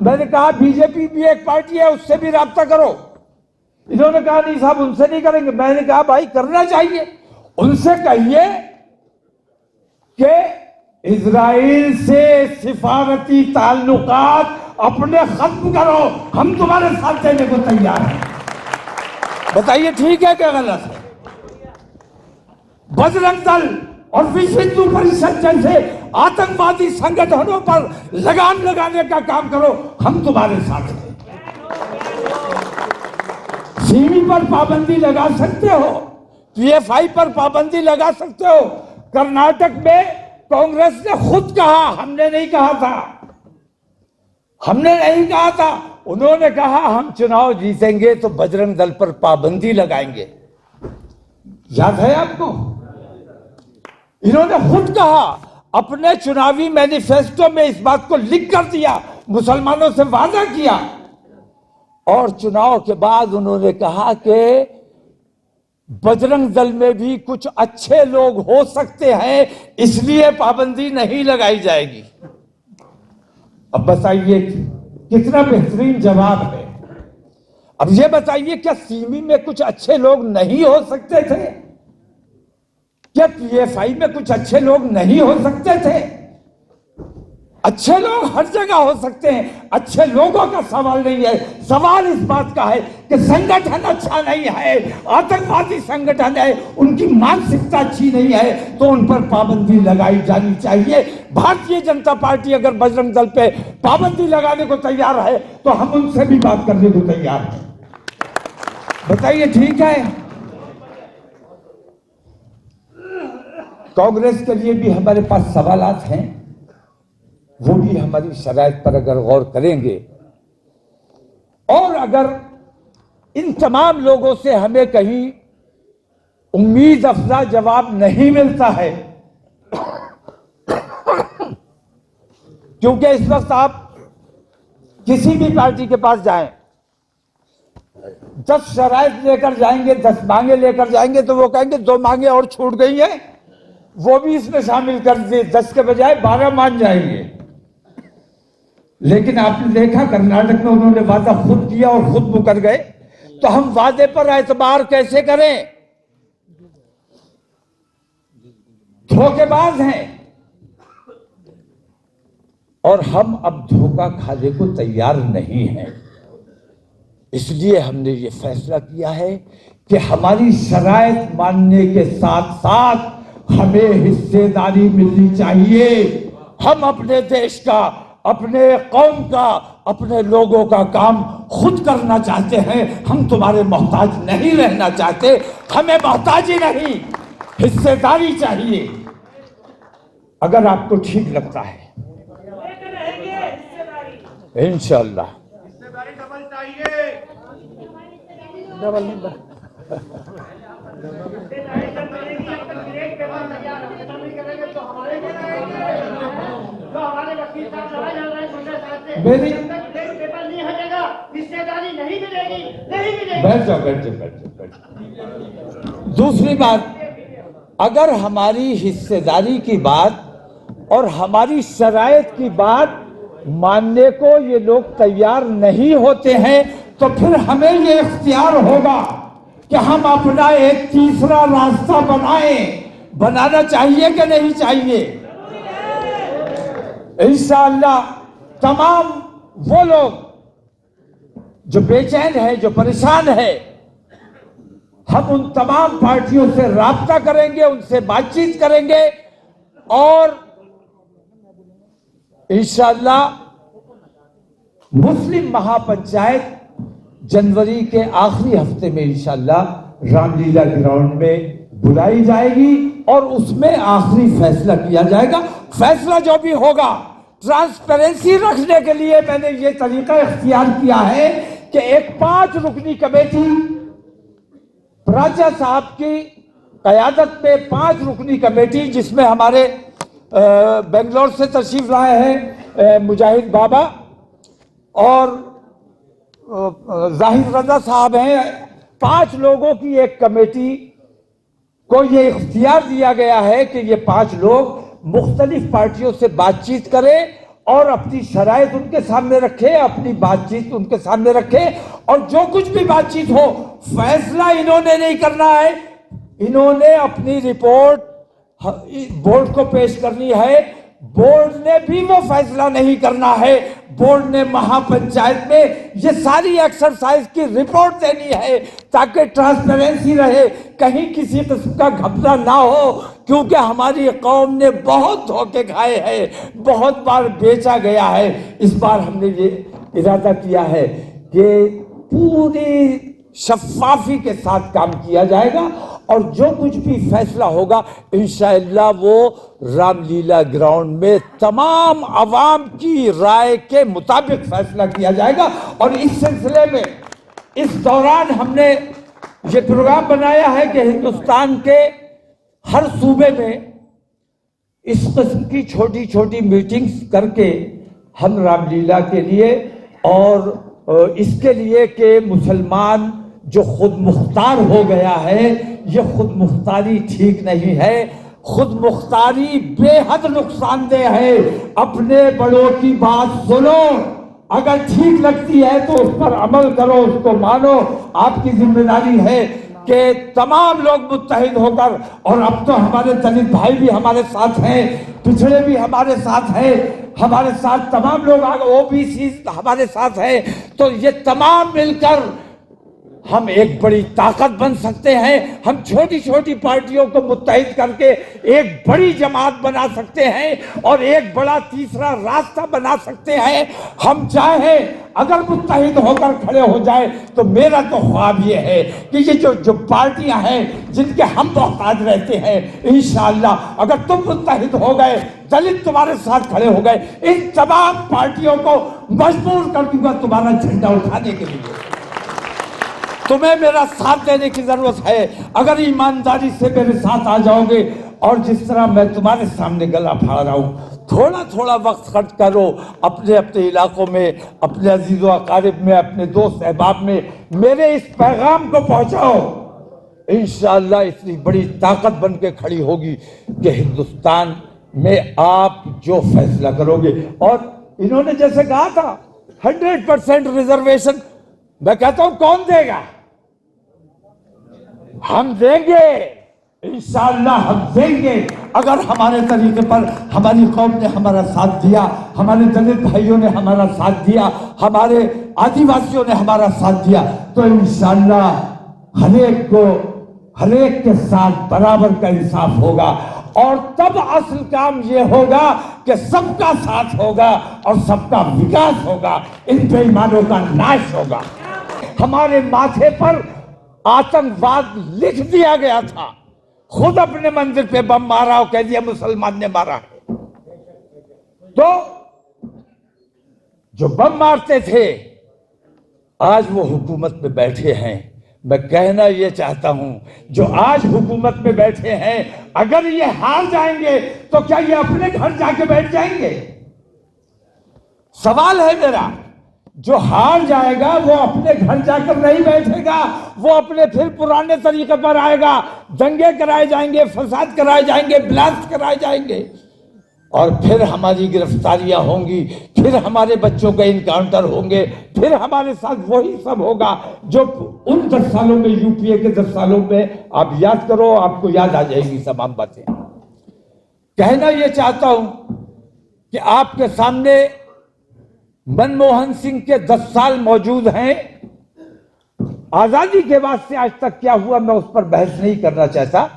मैंने कहा बीजेपी भी एक पार्टी है, उससे भी राब्ता करो। इन्होंने कहा नहीं साहब उनसे नहीं करेंगे। मैंने कहा भाई करना चाहिए, उनसे कहिए कि इजराइल से सिफारती ताल्लुकात अपने खत्म करो, हम तुम्हारे साथ देने को तैयार हैं। बताइए ठीक है क्या गलत है? बजरंग दल और विश्व हिंदू परिषद जैसे आतंकवादी संगठनों पर लगाम लगाने का काम करो, हम तुम्हारे साथ हैं। सीमी पर पाबंदी लगा सकते हो, पीएफआई पर पाबंदी लगा सकते हो। कर्नाटक में कांग्रेस ने खुद कहा, हमने नहीं कहा था, हमने नहीं कहा था। उन्होंने कहा हम चुनाव जीतेंगे तो बजरंग दल पर पाबंदी लगाएंगे। याद है आपको? इन्होंने खुद कहा, अपने चुनावी मैनिफेस्टो में इस बात को लिख कर दिया, मुसलमानों से वादा किया। और चुनाव के बाद उन्होंने कहा कि बजरंग दल में भी कुछ अच्छे लोग हो सकते हैं, इसलिए पाबंदी नहीं लगाई जाएगी। अब बताइए कितना बेहतरीन जवाब है। अब ये बताइए क्या सीमी में कुछ अच्छे लोग नहीं हो सकते थे? क्या पीएफआई में कुछ अच्छे लोग नहीं हो सकते थे? अच्छे लोग हर जगह हो सकते हैं, अच्छे लोगों का सवाल नहीं है। सवाल इस बात का है कि संगठन अच्छा नहीं है, आतंकवादी संगठन है, उनकी मानसिकता अच्छी नहीं है, तो उन पर पाबंदी लगाई जानी चाहिए। भारतीय जनता पार्टी अगर बजरंग दल पे पाबंदी लगाने को तैयार है तो हम उनसे भी बात करने को तैयार हैं। बताइए ठीक है? कांग्रेस के लिए भी हमारे पास सवालात हैं, वो भी हमारी शराइत पर अगर गौर करेंगे और अगर इन तमाम लोगों से हमें कहीं उम्मीद अफजा जवाब नहीं मिलता है, क्योंकि इस वक्त आप किसी भी पार्टी के पास जाएं, 10 शराइत लेकर जाएंगे, 10 मांगे लेकर जाएंगे तो वो कहेंगे 2 मांगे और छूट गई हैं, वो भी इसमें शामिल कर दिए, 10 के बजाय 12 मान जाएंगे। लेकिन आपने देखा कर्नाटक में उन्होंने वादा खुद किया और खुद मुकर गए, तो हम वादे पर एतबार कैसे करें? धोखेबाज हैं और हम अब धोखा खाने को तैयार नहीं हैं। इसलिए हमने ये फैसला किया है कि हमारी शराइत मानने के साथ साथ हमें हिस्सेदारी मिलनी चाहिए। हम अपने देश का, अपने कौम का, अपने लोगों का काम खुद करना चाहते हैं। हम तुम्हारे मोहताज नहीं रहना चाहते, हमें मोहताजी नहीं, हिस्सेदारी चाहिए। अगर आपको ठीक लगता है इंशाअल्लाह डबल नंबर मेरी बैठ जाओ। दूसरी बात, अगर हमारी हिस्सेदारी की बात और हमारी शराइत की बात मानने को ये लोग तैयार नहीं होते हैं, तो फिर हमें ये इख्तियार होगा कि हम अपना एक तीसरा रास्ता बनाना चाहिए कि नहीं चाहिए? इंशाअल्लाह तमाम वो लोग जो बेचैन है, जो परेशान है, हम उन तमाम पार्टियों से राब्ता करेंगे, उनसे बातचीत करेंगे और इंशाअल्लाह मुस्लिम महापंचायत जनवरी के आखिरी हफ्ते में इंशाअल्लाह रामलीला ग्राउंड में बुलाई जाएगी और उसमें आखिरी फैसला किया जाएगा। फैसला जो भी होगा, ट्रांसपेरेंसी रखने के लिए मैंने ये तरीका इख्तियार किया है कि एक 5 रुकनी कमेटी राजा साहब की क़यादत में 5 रुकनी कमेटी, जिसमें हमारे बेंगलोर से तशरीफ लाए हैं मुजाहिद बाबा और जाहिर रजा साहब हैं, 5 लोगों की एक कमेटी को ये इख्तियार दिया गया है कि ये 5 लोग मुख्तलिफ पार्टियों से बातचीत करें और अपनी शराइत उनके सामने रखे, अपनी बातचीत उनके सामने रखे, और जो कुछ भी बातचीत हो, फैसला इन्होंने नहीं करना है, इन्होंने अपनी रिपोर्ट बोर्ड को पेश करनी है। बोर्ड ने भी वो फैसला नहीं करना है, बोर्ड ने महापंचायत में ये सारी एक्सरसाइज की रिपोर्ट देनी है ताकि ट्रांसपेरेंसी रहे, कहीं किसी किस्म का घपला ना हो, क्योंकि हमारी कौम ने बहुत धोखे खाए हैं, बहुत बार बेचा गया है। इस बार हमने ये इरादा किया है कि पूरी शफ़ाफ़ी के साथ काम किया जाएगा और जो कुछ भी फैसला होगा इंशाअल्लाह वो रामलीला ग्राउंड में तमाम अवाम की राय के मुताबिक फैसला किया जाएगा। और इस सिलसिले में इस दौरान हमने ये प्रोग्राम बनाया है कि हिंदुस्तान के हर सूबे में इस किस्म की छोटी छोटी मीटिंग्स करके हम रामलीला के लिए और इसके लिए कि मुसलमान जो खुद मुख्तार हो गया है, ये खुद मुख्तारी ठीक नहीं है, खुद मुख्तारी बेहद नुकसानदेह है। अपने बड़ों की बात सुनो, अगर ठीक लगती है तो उस पर अमल करो, उसको मानो। आपकी जिम्मेदारी है कि तमाम लोग मुत्तहिद होकर, और अब तो हमारे दलित भाई भी हमारे साथ हैं, पिछड़े भी हमारे साथ हैं, हमारे साथ तमाम लोग ओबीसी हमारे साथ हैं, तो ये तमाम मिलकर हम एक बड़ी ताकत बन सकते हैं। हम छोटी छोटी पार्टियों को मुत्तहिद करके एक बड़ी जमात बना सकते हैं और एक बड़ा तीसरा रास्ता बना सकते हैं। हम चाहें अगर मुत्तहिद होकर खड़े हो जाए तो मेरा तो ख्वाब ये है कि ये जो पार्टियां हैं जिनके हम मोहताज रहते हैं, इंशाअल्लाह अगर तुम मुत्तहिद हो गए, दलित तुम्हारे साथ खड़े हो गए, इन तमाम पार्टियों को मजबूर कर दूंगा तुम्हारा झंडा उठाने के लिए। तुम्हें मेरा साथ देने की जरूरत है। अगर ईमानदारी से मेरे साथ आ जाओगे, और जिस तरह मैं तुम्हारे सामने गला फाड़ रहा हूँ, थोड़ा थोड़ा वक्त खर्च करो अपने अपने इलाकों में, अपने अजीज़ व अकारिब में, अपने दोस्त अहबाब में मेरे इस पैगाम को पहुँचाओ। इंशाअल्लाह इतनी बड़ी ताकत बन के खड़ी होगी कि हिंदुस्तान में आप जो फैसला करोगे। और इन्होंने जैसे कहा था 100% रिजर्वेशन, मैं कहता हूं कौन देगा? हम देंगे, इंशाअल्लाह हम देंगे। अगर हमारे तरीके पर हमारी कौम ने हमारा साथ दिया, हमारे दलित भाइयों ने हमारा साथ दिया, हमारे आदिवासियों ने हमारा साथ दिया, तो इंशाअल्लाह हर एक के साथ बराबर का इंसाफ होगा। और तब असल काम ये होगा कि सबका साथ होगा और सबका विकास होगा, इन बेईमानों का नाश होगा। हमारे माथे पर आतंकवाद लिख दिया गया था, खुद अपने मंदिर पे बम मारा और कह दिया मुसलमान ने मारा। तो जो बम मारते थे आज वो हुकूमत में बैठे हैं। मैं कहना ये चाहता हूं, जो आज हुकूमत में बैठे हैं, अगर ये हार जाएंगे तो क्या ये अपने घर जाके बैठ जाएंगे? सवाल है मेरा। जो हार जाएगा वो अपने घर जाकर नहीं बैठेगा, वो अपने फिर पुराने तरीके पर आएगा। दंगे कराए जाएंगे, फसाद कराए जाएंगे, ब्लास्ट कराए जाएंगे, और फिर हमारी गिरफ्तारियां होंगी, फिर हमारे बच्चों के इनकाउंटर होंगे, फिर हमारे साथ वही सब होगा जो उन 10 सालों में, यूपीए के 10 सालों में आप याद करो, आपको याद आ जाएगी तमाम बातें। कहना यह चाहता हूं कि आपके सामने मनमोहन सिंह के 10 साल मौजूद हैं। आजादी के बाद से आज तक क्या हुआ मैं उस पर बहस नहीं करना चाहता,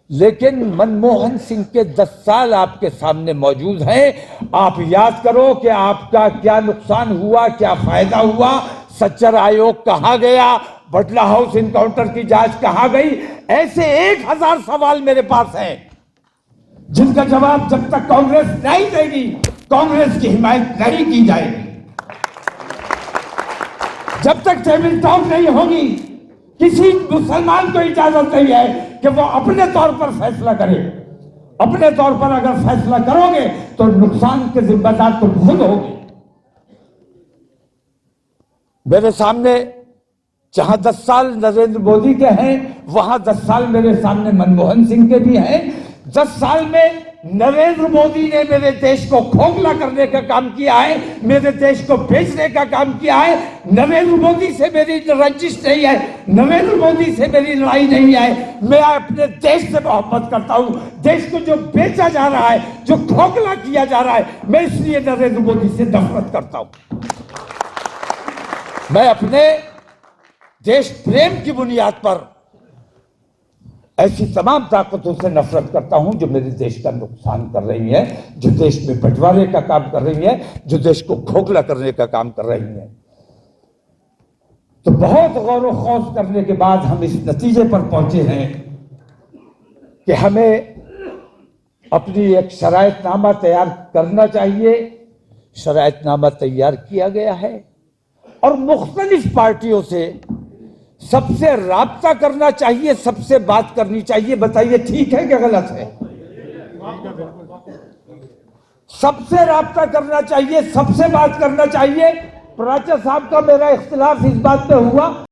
लेकिन मनमोहन सिंह के 10 साल आपके सामने मौजूद हैं। आप याद करो कि आपका क्या नुकसान हुआ, क्या फायदा हुआ, सच्चर आयोग कहां गया, बटला हाउस इनकाउंटर की जांच कहां गई। ऐसे 1000 सवाल मेरे पास हैं जिनका जवाब जब तक कांग्रेस नहीं देगी, कांग्रेस की हिमायत नहीं की जाएगी। जब तक टेबल टॉक नहीं होगी, किसी मुसलमान को इजाजत नहीं है कि वो अपने तौर पर फैसला करे। अपने तौर पर अगर फैसला करोगे तो नुकसान के जिम्मेदार तो खुद होगे। मेरे सामने जहां 10 साल नरेंद्र मोदी के हैं, वहां 10 साल मेरे सामने मनमोहन सिंह के भी हैं। 10 साल में नरेंद्र मोदी ने मेरे देश को खोखला करने का काम किया है, मेरे देश को बेचने का काम किया है। नरेंद्र मोदी से मेरी रंजिश नहीं है, नरेंद्र मोदी से मेरी लड़ाई नहीं है। मैं अपने देश से मोहब्बत करता हूं। देश को जो बेचा जा रहा है, जो खोखला किया जा रहा है, मैं इसलिए नरेंद्र मोदी से नफरत करता हूं। मैं अपने देश प्रेम की बुनियाद पर ऐसी तमाम ताकतों से नफरत करता हूं जो मेरे देश का नुकसान कर रही है, जो देश में बंटवारे का काम कर रही है, जो देश को खोखला करने का काम कर रही है। तो बहुत गौर व खौफ करने के बाद हम इस नतीजे पर पहुंचे हैं कि हमें अपनी एक शरायतनामा तैयार करना चाहिए। शरायतनामा तैयार किया गया है और मुख्तलिफ पार्टियों से सबसे राब्ता करना चाहिए, सबसे बात करनी चाहिए। बताइए ठीक है क्या गलत है? सबसे राब्ता करना चाहिए, सबसे बात करना चाहिए। प्राचा साहब का मेरा इख्तिलाफ इस बात पे हुआ